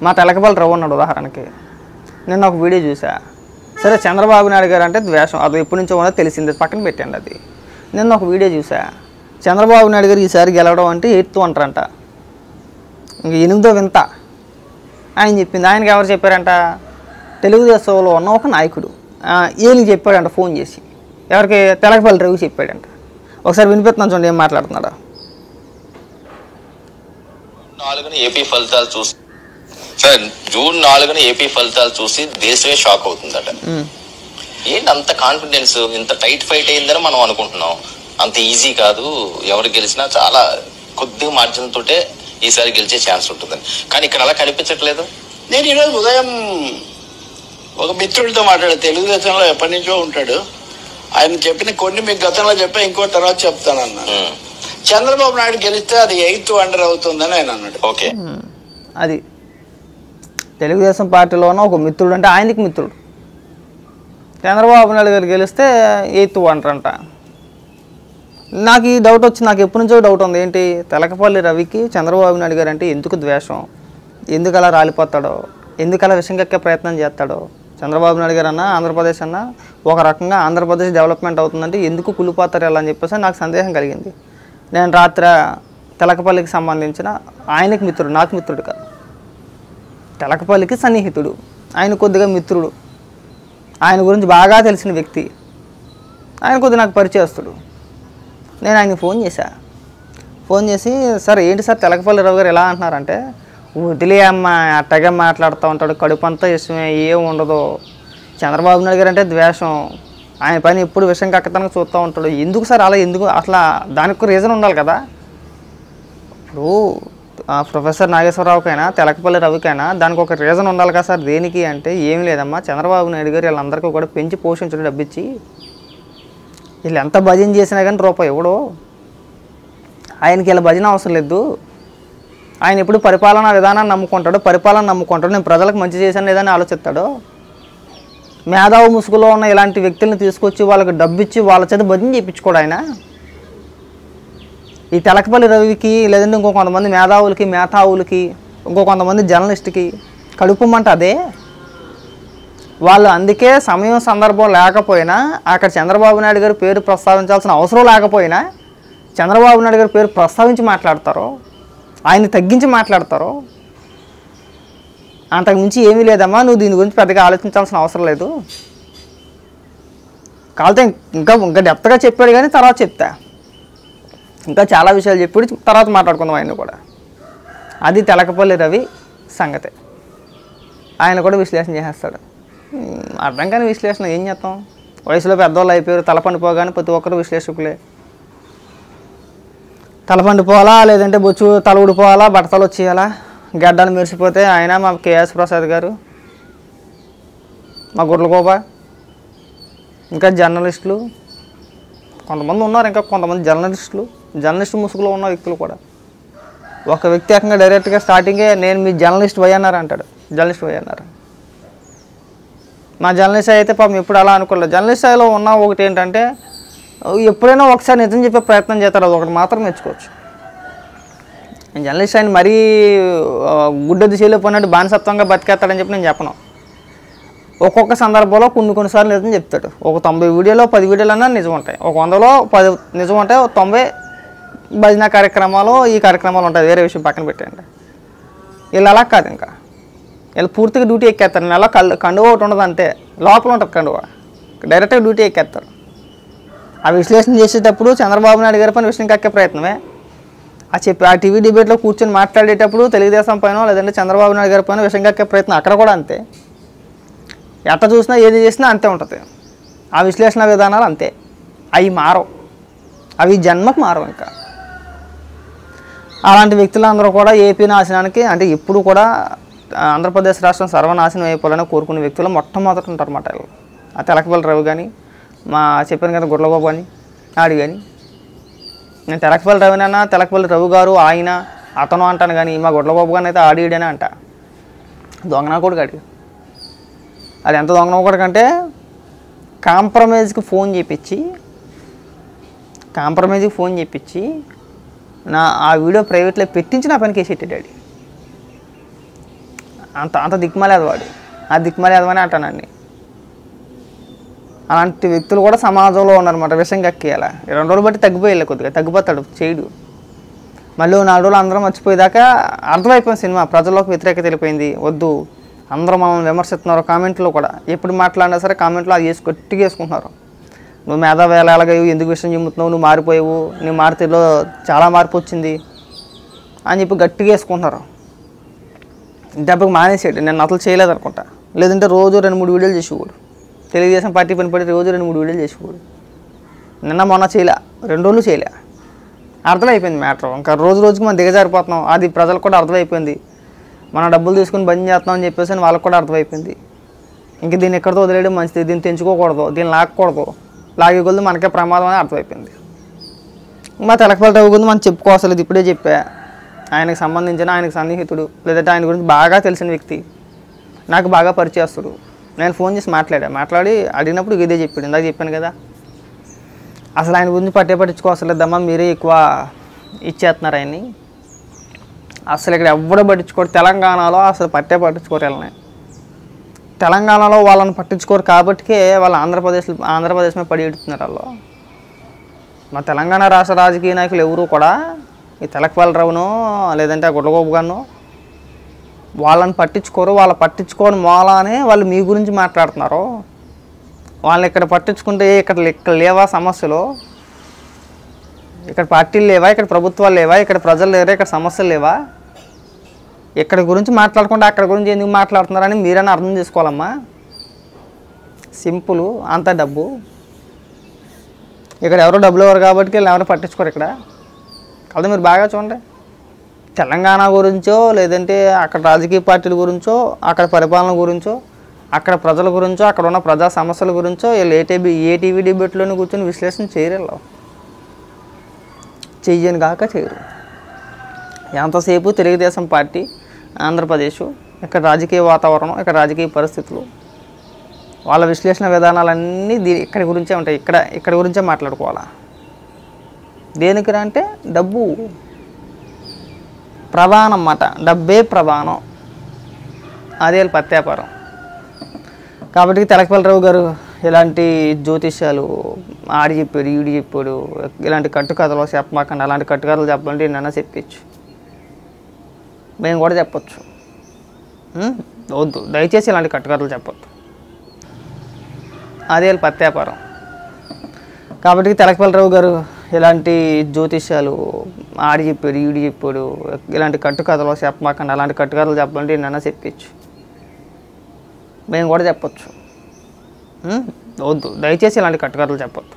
మా తెలకపల్లి రవి ఉన్నాడు ఉదాహరణకి. నేను ఒక వీడియో చూసా. సరే చంద్రబాబు నాయుడు గారు అంటే ద్వేషం, అది ఎప్పటి నుంచో ఉన్నదో తెలిసింది, పక్కన పెట్టండి. అది నేను ఒక వీడియో చూసా. చంద్రబాబు నాయుడు గారు ఈసారి గెలవడం అంటే 8th అంటారంట, ఇంక 8వ వింత ఆయన చెప్పింది. ఆయనకి ఎవరు చెప్పారంట? తెలుగుదేశంలో ఉన్న ఒక నాయకుడు ఈయనకి చెప్పాడంట ఫోన్ చేసి. ఎవరికి? తెలకపల్లి రవి చెప్పాడంట. ఒకసారి వినిపిస్తున్నాను చూడండి ఏం మాట్లాడుతున్నాడు. జూన్ 4న ఏపీ ఫలితాలు చూసి దేశమే షాక్ అవుతుందట. ఏంటి అంత కాన్ఫిడెన్స్? ఇంత టైట్ ఫైట్ అయిందని మనం అనుకుంటున్నాం. అంత ఈజీ కాదు, ఎవరు గెలిచినా చాలా కొద్దిగా మార్జిన్ తోటే ఈసారి గెలిచే ఛాన్స్ ఉంటుందని. కానీ ఇక్కడ అలా కనిపించట్లేదు. నేను ఈరోజు ఉదయం ఒక మిత్రుడితో మాట్లాడా, తెలుగుదేశంలో ఎప్పటి నుంచో ఉంటాడు. ఆయన చెప్పిన కొన్ని మీకు గతంలో చెప్పా, ఇంకో తర్వాత చెప్తానన్నా. చంద్రబాబు నాయుడు గెలిస్తే అది 8th వండర్ అవుతుందని ఆయన అన్నాడు. ఓకే, అది తెలుగుదేశం పార్టీలో ఉన్న ఒక మిత్రుడు, అంటే ఆయనకి మిత్రుడు. చంద్రబాబు నాయుడు గారు గెలిస్తే 8th వండర్ అంట. నాకు ఈ డౌట్ వచ్చి, నాకు ఎప్పటి నుంచో డౌట్ ఉంది. ఏంటి? తెలకపల్లి రవికి చంద్రబాబు నాయుడు గారు అంటే ఎందుకు ద్వేషం? ఎందుకు అలా రాలిపోతాడో? ఎందుకు అలా విషయం కక్కే ప్రయత్నం చేస్తాడో? చంద్రబాబు నాయుడు గారు అన్నా, ఆంధ్రప్రదేశ్ అన్నా ఒక రకంగా ఆంధ్రప్రదేశ్ డెవలప్మెంట్ అవుతుందంటే ఎందుకు కులిపోతారు ఎలా అని చెప్పేసి నాకు సందేహం కలిగింది. నేను రాత్రి తెలకపల్లికి సంబంధించిన ఆయనకి మిత్రుడు, నాకు మిత్రుడు కాదు, తెలకపల్లికి సన్నిహితుడు, ఆయన కొద్దిగా మిత్రుడు, ఆయన గురించి బాగా తెలిసిన వ్యక్తి, ఆయన కొద్దిగా నాకు పరిచయస్తుడు. నేను ఆయనకి ఫోన్ చేసి సార్ ఏంటి సార్ తెలకపల్లి రవి గారు ఎలా అంటున్నారంటే, వదిలే అమ్మ అట్టగా మాట్లాడుతూ ఉంటాడు, కడుపు అంతా ఇష్టమే, ఏం ఉండదు, చంద్రబాబు నాయుడు గారు అంటే ద్వేషం, ఆయన పైన ఎప్పుడు విషయం కక్కతానికి చూస్తూ ఉంటాడు. ఎందుకు సార్ అలా? ఎందుకు అసలు? దానికి రీజన్ ఉండాలి కదా. ఇప్పుడు ప్రొఫెసర్ నాగేశ్వరరావుకైనా తెలకపల్లి రవికైనా దానికి ఒక రీజన్ ఉండాలి కదా సార్. దేనికి అంటే ఏం లేదమ్మా, చంద్రబాబు నాయుడు గారు వీళ్ళందరికీ కూడా పెంచి పోషించడం డబ్బిచ్చి, వీళ్ళు ఎంత భజన చేసినా కానీ రూపాయి ఇవ్వడు. ఆయనకి ఇలా భజన అవసరం లేదు. ఆయన ఎప్పుడు పరిపాలనా విధానాన్ని నమ్ముకుంటాడు, నేను ప్రజలకు మంచి చేశాను లేదని ఆలోచిస్తాడు. మేధావు ముసుగులో ఉన్న ఇలాంటి వ్యక్తులను తీసుకొచ్చి వాళ్ళకి డబ్బిచ్చి వాళ్ళ చేత భజన చేయించుకోడు ఆయన. ఈ తెలకపల్లి రవికి లేదంటే ఇంకో కొంతమంది మేధావులకి ఇంకో కొంతమంది జర్నలిస్ట్కి కడుపుమంట అదే. వాళ్ళు అందుకే సమయం సందర్భం లేకపోయినా, అక్కడ చంద్రబాబు నాయుడు గారి పేరు ప్రస్తావించాల్సిన అవసరం లేకపోయినా చంద్రబాబు నాయుడు గారి పేరు ప్రస్తావించి మాట్లాడతారు, ఆయన్ని తగ్గించి మాట్లాడతారు. అంతకుమించి ఏమీ లేదమ్మా, నువ్వు దీని గురించి పెద్దగా ఆలోచించాల్సిన అవసరం లేదు. కాకపోతే ఇంకా డెప్త్గా చెప్పాడు, కానీ తర్వాత చెప్తా. ఇంకా చాలా విషయాలు చెప్పాడు, తర్వాత మాట్లాడుకుందాం ఆయన కూడా. అది తెలకపల్లి రవి సంగతే. ఆయన కూడా విశ్లేషణ చేసేస్తాడు. అర్థం కాని విశ్లేషణ ఏం చేస్తాం? వయసులో పెద్దవాళ్ళు అయిపోయారు, తలపండిపోగానే ప్రతి ఒక్కరు విశ్లేషకులే. తలపండిపోవాలా, లేదంటే బొచ్చు తల ఊడిపోవాలా, బట్టలు వచ్చేయాలా, గడ్డలు మెరిసిపోతే ఆయన మా కేఎస్ ప్రసాద్ గారు, మా గుర్లగోప, ఇంకా జర్నలిస్టులు కొంతమంది ఉన్నారు. ఇంకా కొంతమంది జర్నలిస్టు ముసుగులో ఉన్న వ్యక్తులు కూడా. ఒక వ్యక్తి ఏకంగా డైరెక్ట్గా స్టార్టింగే నేను మీ జర్నలిస్ట్ పోయి అన్నారు అంటాడు. జర్నలిస్ట్ పోయి అన్నారు. మా జర్నలిస్ట్ అయితే పాపం ఎప్పుడు అలా అనుకోలేదు. జర్నలిస్ట్ స్థాయిలో ఉన్న ఒకటి ఏంటంటే ఎప్పుడైనా ఒకసారి నిజం చెప్పే ప్రయత్నం చేస్తారు, అది ఒకటి మాత్రం మెచ్చుకోవచ్చు. జర్నలిస్ట్ ఆయన మరీ గుడ్డ దిశలో పోయినట్టు బానిసత్వంగా బతికేస్తాడని చెప్పి నేను చెప్పను. ఒక్కొక్క సందర్భంలో కొన్నిసార్లు నిజం చెప్తాడు. ఒక 90 వీడియోలో 10 వీడియోలన్నా నిజం ఉంటాయి, ఒక 100లో 10 నిజం ఉంటాయి, 90 భజన కార్యక్రమాలు ఈ కార్యక్రమాలు ఉంటాయి. వేరే విషయం పక్కన పెట్టండి. వీళ్ళు అలా కాదు, ఇంకా వీళ్ళు పూర్తిగా డ్యూటీ ఎక్కేస్తారు. నెల కండువ ఒకటి ఉండదు అంతే, లోపల ఉంటుంది కండువ, డైరెక్ట్గా డ్యూటీ ఎక్కేస్తారు. ఆ విశ్లేషణ చేసేటప్పుడు చంద్రబాబు నాయుడు గారి పైన విషయం కక్కే ప్రయత్నమే. ఆ టీవీ డిబేట్లో కూర్చొని మాట్లాడేటప్పుడు తెలుగుదేశం పైన లేదంటే చంద్రబాబు నాయుడు గారి పైన విషయం కక్కే ప్రయత్నం అక్కడ కూడా అంతే. ఎట్ట చూసినా ఏది చేసినా అంతే ఉంటుంది. ఆ విశ్లేషణ విధానాలు అంతే, అవి మారవు, అవి జన్మకు మారవు. ఇంకా అలాంటి వ్యక్తులందరూ కూడా ఏపీ నాశనానికి, అంటే ఇప్పుడు కూడా ఆంధ్రప్రదేశ్ రాష్ట్రం సర్వనాశనం అయిపోవాలని కోరుకునే వ్యక్తులు మొట్టమొదట ఉంటారు అన్నమాట. ఆ తెలకపల్లి రవి కానీ, మా చెప్పాను కదా గుర్లబాబు అని ఆడు కానీ, నేను తెలకపల్లి రవినన్నా తెలకపల్లి రవి గారు ఆయన అతను అంటాను, కానీ మా గుర్లబాబు గారిని అయితే ఆడియడనే అంట. దొంగనా కొడుకు అడిగి, అది ఎంత దొంగనా కొడుకు అంటే కాంప్రమైజ్కి ఫోన్ చేయించి నా ఆ వీడియో ప్రైవేట్లో పెట్టించి నా పనికి వేసేటాడు. అంత అంత దిక్కుమాలేదు వాడు, ఆ దిక్కుమాలేదు అని అంటానండి. అలాంటి వ్యక్తులు కూడా సమాజంలో ఉన్నారన్నమాట. విషయం కక్కియాల 2 రోజులు బట్టి తగ్గిపోయాలి, కొద్దిగా తగ్గిపోతాడు చేయడు. మళ్ళీ 4 రోజులు అందరం మర్చిపోయేదాకా అర్థమైపోయింది సినిమా, ప్రజల్లోకి వ్యతిరేకత వెళ్ళిపోయింది. వద్దు, అందరూ మనం విమర్శిస్తున్నారు. కామెంట్లో కూడా ఎప్పుడు మాట్లాడినా సరే కామెంట్లో అది గట్టిగా వేసుకుంటున్నారు. నువ్వు మేధావి ఎలాగయ్యావు, ఎందుకు విషయం చెబుతున్నావు, నువ్వు మారిపోయావు, నీ మారుతిలో చాలా మార్పు వచ్చింది అని చెప్పి గట్టిగా వేసుకుంటున్నారు. దెబ్బకి మానేసాడు. నేను అసలు చేయలేదు అనుకుంటా, లేదంటే రోజు 2-3 వీడియోలు చేసేవాడు. తెలుగుదేశం పార్టీ పని పడి రోజు 2-3 వీడియోలు చేసేవాడు. నిన్న మొన్న చేయలే, 2 రోజులు చేయలే. అర్థమైపోయింది మ్యాటర్. ఇంకా రోజుకి మనం దిగజారిపోతున్నాం, అది ప్రజలకు కూడా అర్థమైపోయింది. మనం డబ్బులు తీసుకుని బంద్ చేస్తున్నాం అని చెప్పేసి వాళ్ళకి కూడా అర్థమైపోయింది. ఇంక దీన్ని ఎక్కడితో వదిలేయడం మంచిది, దీన్ని తెంచుకోకూడదు, దీన్ని లాక్కూడదు, లాగే కొద్ది మనకే ప్రమాదం అని అర్థమైపోయింది. మా తెలకపల్లి రవి గురించి మనం చెప్పుకోవసలేదు, ఇప్పుడే చెప్పా. ఆయనకు సంబంధించిన, ఆయనకు సన్నిహితుడు, లేదంటే ఆయన గురించి బాగా తెలిసిన వ్యక్తి, నాకు బాగా పరిచయస్తుడు. నేను ఫోన్ చేసి మాట్లాడి అడిగినప్పుడు ఇదే చెప్పాడు. ఇందాక చెప్పాను కదా, అసలు ఆయన గురించి పట్టించుకోవసలేదమ్మా, మీరే ఎక్కువ ఇచ్చేస్తున్నారు ఆయన్ని. అసలు ఇక్కడ ఎవడో పట్టించుకోరు, తెలంగాణలో అసలు పట్టించుకోరు వెళ్ళని. తెలంగాణలో వాళ్ళని పట్టించుకోరు కాబట్టికే వాళ్ళు ఆంధ్రప్రదేశ్ మీద పడి ఎడుతున్నారు వాళ్ళు. మా తెలంగాణ రాష్ట్ర రాజకీయ నాయకులు ఎవరు కూడా ఈ తెలకపల్లి రవినో లేదంటే ఆ గుడ్లగోపు గారినో వాళ్ళని పట్టించుకోరు. వాళ్ళు పట్టించుకోని మూలానే వాళ్ళు మీ గురించి మాట్లాడుతున్నారు. వాళ్ళని ఇక్కడ పట్టించుకుంటే ఇక్కడ లేవా సమస్యలు, ఇక్కడ పార్టీలు లేవా, ఇక్కడ ప్రభుత్వాలు లేవా, ఇక్కడ ప్రజలు లేరా, ఇక్కడ సమస్యలు లేవా, ఇక్కడ గురించి మాట్లాడకుండా అక్కడ గురించి ఎందుకు మాట్లాడుతున్నారని మీరైనా అర్థం చేసుకోవాలమ్మా. సింపుల్, అంత డబ్బు. ఇక్కడ ఎవరో డబ్బులు ఎవరు కాబట్టి వీళ్ళు ఎవరు పట్టించుకోరు ఇక్కడ. కదా మీరు బాగా చూడండి, తెలంగాణ గురించో లేదంటే అక్కడ రాజకీయ పార్టీల గురించో, అక్కడ పరిపాలన గురించో, అక్కడ ప్రజల గురించో, అక్కడ ఉన్న ప్రజా సమస్యల గురించో వీళ్ళు ఏ టీవీ డిబేట్లోనే కూర్చొని విశ్లేషణ చేయరు. చెయ్యను కాక చేయరు. ఎంతసేపు తెలుగుదేశం పార్టీ, ఆంధ్రప్రదేశ్, ఇక్కడ రాజకీయ వాతావరణం, ఇక్కడ రాజకీయ పరిస్థితులు, వాళ్ళ విశ్లేషణ విధానాలన్నీ ఇక్కడి గురించే ఉంటాయి. ఇక్కడ గురించే మాట్లాడుకోవాలా. దేనికి అంటే డబ్బు ప్రధానం అన్నమాట, డబ్బే ప్రధానం. అదే వాళ్ళ పత్యాపారం. కాబట్టి తెలకపల్లి రావు గారు ఇలాంటి జ్యోతిష్యాలు ఆడి చెప్పాడు, ఈడి చెప్పాడు, ఇలాంటి కట్టుకథలు చెప్పమాకండి. అలాంటి కట్టుకథలు చెప్పాలంటే నన్ను చెప్పచ్చు, మేము కూడా చెప్పచ్చు. వద్దు, దయచేసి ఇలాంటి కట్టుకథలు చెప్పొద్దు. అదే వాళ్ళ పత్యాపారం. కాబట్టి తెలకపల్లి రావు గారు ఇలాంటి జ్యోతిష్యాలు ఆడి చెప్పాడు, ఈడి చెప్పాడు, ఇలాంటి కట్టుకథలు చెప్పమాకండి. అలాంటి కట్టుకథలు చెప్పాలంటే నన్ను చెప్పచ్చు, మేము కూడా చెప్పచ్చు. వద్దు, దయచేసి ఇలాంటి కట్టుకథలు చెప్పొద్దు.